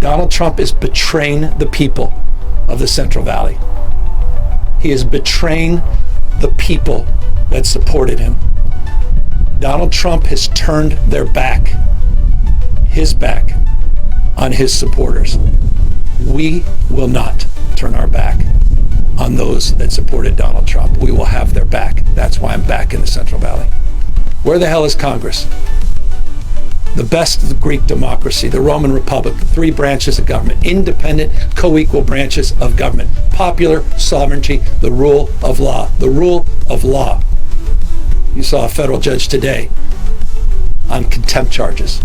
Donald Trump is betraying the people of the Central Valley. He is betraying the people that supported him. Donald Trump has turned their back, his back, on his supporters. We will not turn our back on those that supported Donald Trump. We will have their back. That's why I'm back in the Central Valley. Where the hell is Congress? The best of the Greek democracy, the Roman Republic, 3 branches of government, independent, co-equal branches of government, popular sovereignty, the rule of law. The rule of law. You saw a federal judge today on contempt charges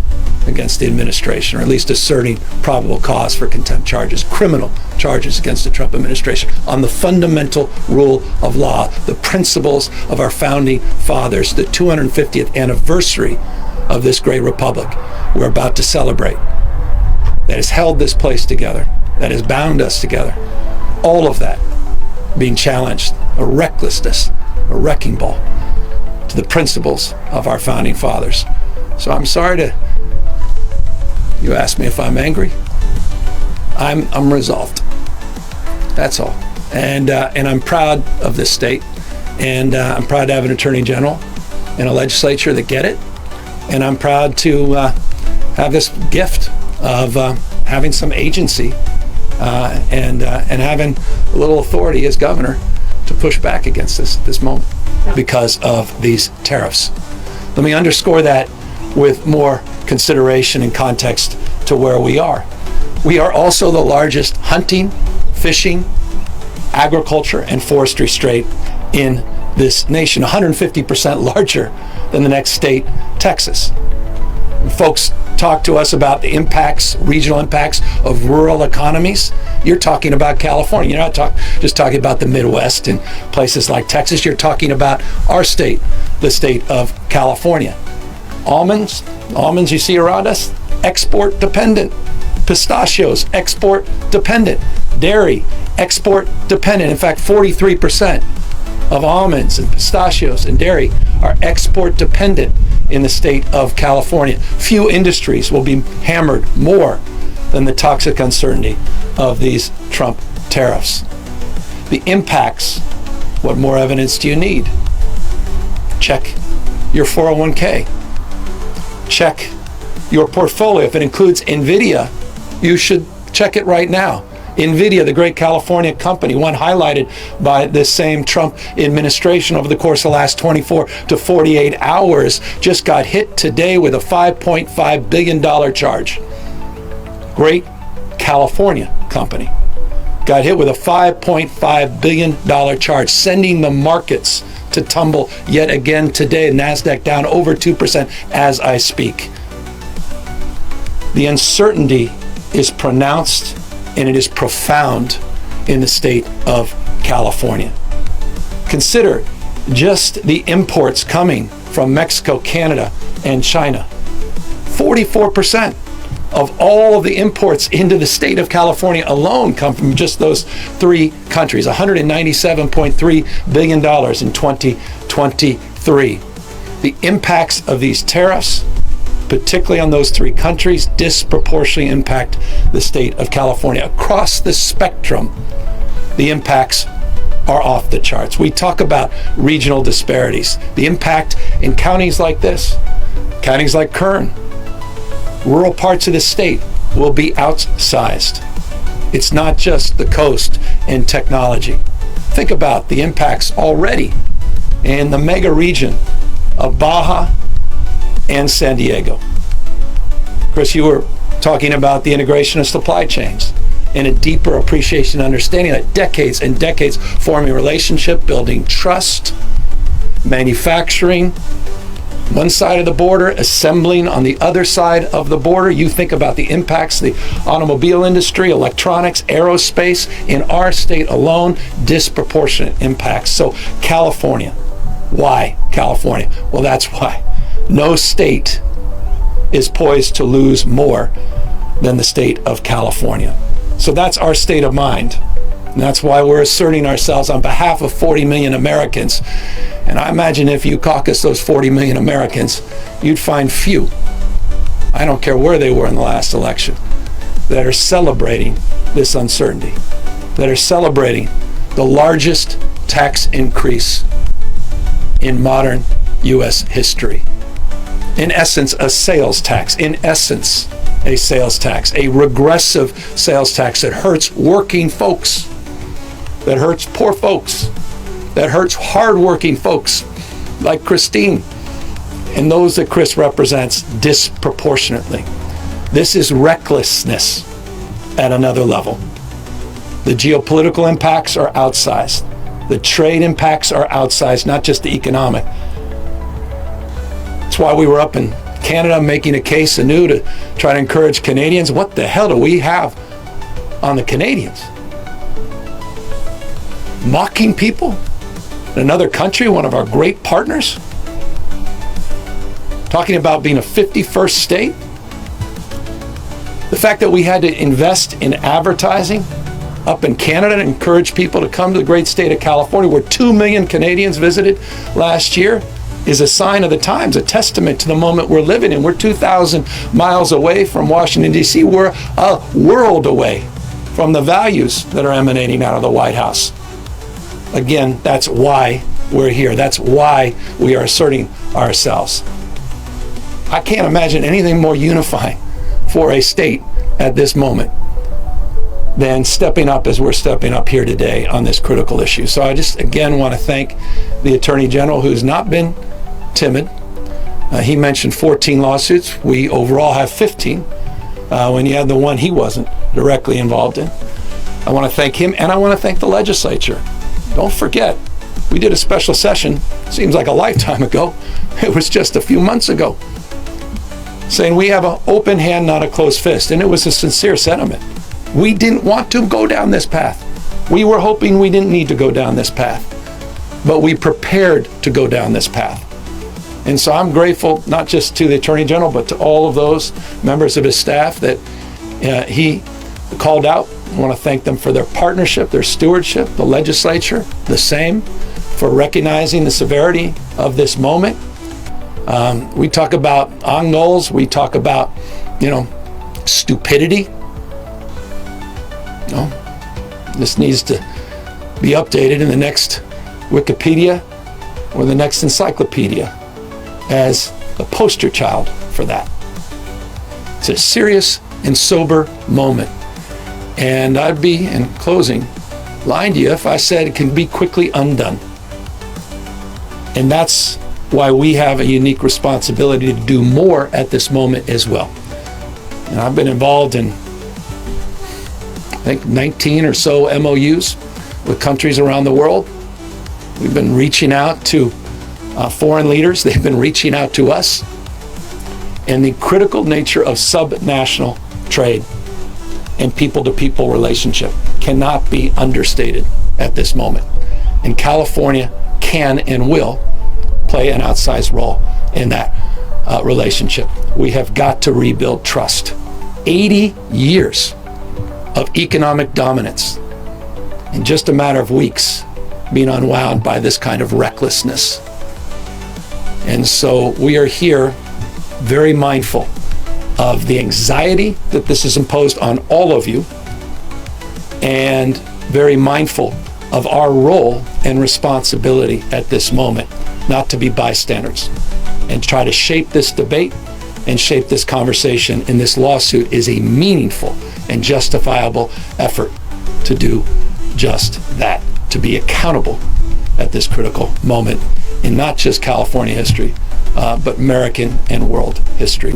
against the administration, or at least asserting probable cause for contempt charges, criminal charges against the Trump administration on the fundamental rule of law, the principles of our founding fathers, the 250th anniversary of this great republic we're about to celebrate, that has held this place together, that has bound us together. All of that being challenged, a recklessness, a wrecking ball to the principles of our founding fathers. So I'm sorry to, you asked me if I'm angry. I'm resolved. That's all. And I'm proud of this state, and I'm proud to have an attorney general and a legislature that get it. And I'm proud to have this gift of having some agency and having a little authority as governor to push back against this moment because of these tariffs. Let me underscore that with more consideration and context to where we are. We are also the largest hunting, fishing, agriculture, and forestry state in this nation, 150% larger than the next state, Texas. When folks talk to us about the impacts, regional impacts of rural economies, you're talking about California. You're not just talking about the Midwest and places like Texas. You're talking about our state, the state of California. Almonds you see around us, export dependent. Pistachios, export dependent. Dairy, export dependent. In fact, 43% of almonds and pistachios and dairy are export dependent in the state of California. Few industries will be hammered more than the toxic uncertainty of these Trump tariffs. The impacts, what more evidence do you need? Check your 401k. Check your portfolio. If it includes Nvidia, you should check it right now. Nvidia, the great California company, one highlighted by this same Trump administration over the course of the last 24 to 48 hours, just got hit today with a $5.5 billion charge. Great California company got hit with a $5.5 billion charge, sending the markets to tumble yet again today. NASDAQ down over 2% as I speak. The uncertainty is pronounced and it is profound in the state of California. Consider just the imports coming from Mexico, Canada, and China. 44% of all of the imports into the state of California alone come from just those 3 countries, $197.3 billion in 2023. The impacts of these tariffs, particularly on those 3 countries, disproportionately impact the state of California. Across the spectrum, the impacts are off the charts. We talk about regional disparities. The impact in counties like this, counties like Kern, rural parts of the state will be outsized. It's not just the coast and technology. Think about the impacts already in the mega region of Baja and San Diego. Chris, you were talking about the integration of supply chains and a deeper appreciation and understanding that decades and decades forming relationship, building trust, manufacturing one side of the border, assembling on the other side of the border. You think about the impacts, the automobile industry, electronics, aerospace, in our state alone, disproportionate impacts. So California, why California? Well, that's why. No state is poised to lose more than the state of California. So that's our state of mind. And that's why we're asserting ourselves on behalf of 40 million Americans. And I imagine if you caucus those 40 million Americans, you'd find few, I don't care where they were in the last election, that are celebrating this uncertainty, that are celebrating the largest tax increase in modern U.S. history. In essence, a sales tax. In essence, a sales tax, a regressive sales tax that hurts working folks, that hurts poor folks, that hurts hardworking folks like Christine and those that Chris represents disproportionately. This is recklessness at another level. The geopolitical impacts are outsized. The trade impacts are outsized, not just the economic. That's why we were up in Canada making a case anew to try to encourage Canadians. What the hell do we have on the Canadians? Mocking people in another country, one of our great partners? Talking about being a 51st state? The fact that we had to invest in advertising up in Canada and encourage people to come to the great state of California, where 2 million Canadians visited last year, is a sign of the times, a testament to the moment we're living in. We're 2,000 miles away from Washington, D.C. We're a world away from the values that are emanating out of the White House. Again, that's why we're here. That's why we are asserting ourselves. I can't imagine anything more unifying for a state at this moment than stepping up as we're stepping up here today on this critical issue. So I just, again, want to thank the Attorney General, who's not been timid. He mentioned 14 lawsuits. We overall have 15 when you had the one he wasn't directly involved in. I want to thank him, and I want to thank the legislature. Don't forget, we did a special session, seems like a lifetime ago. It was just a few months ago, saying we have an open hand, not a closed fist. And it was a sincere sentiment. We didn't want to go down this path. We were hoping we didn't need to go down this path, but we prepared to go down this path. And so I'm grateful not just to the Attorney General, but to all of those members of his staff that he called out. I want to thank them for their partnership, their stewardship, the legislature, the same, for recognizing the severity of this moment. We talk about angles, we talk about, stupidity. This needs to be updated in the next Wikipedia or the next encyclopedia as the poster child for that. It's a serious and sober moment. And I'd be, in closing, lying to you if I said it can be quickly undone. And that's why we have a unique responsibility to do more at this moment as well. And I've been involved in, I think, 19 or so MOUs with countries around the world. We've been reaching out to foreign leaders. They've been reaching out to us. And the critical nature of subnational trade and people-to-people relationship cannot be understated at this moment. And California can and will play an outsized role in that relationship. We have got to rebuild trust. 80 years of economic dominance in just a matter of weeks being unwound by this kind of recklessness. And so we are here very mindful of the anxiety that this has imposed on all of you, and very mindful of our role and responsibility at this moment, not to be bystanders, and try to shape this debate and shape this conversation. And this lawsuit is a meaningful and justifiable effort to do just that, to be accountable at this critical moment in not just California history, but American and world history.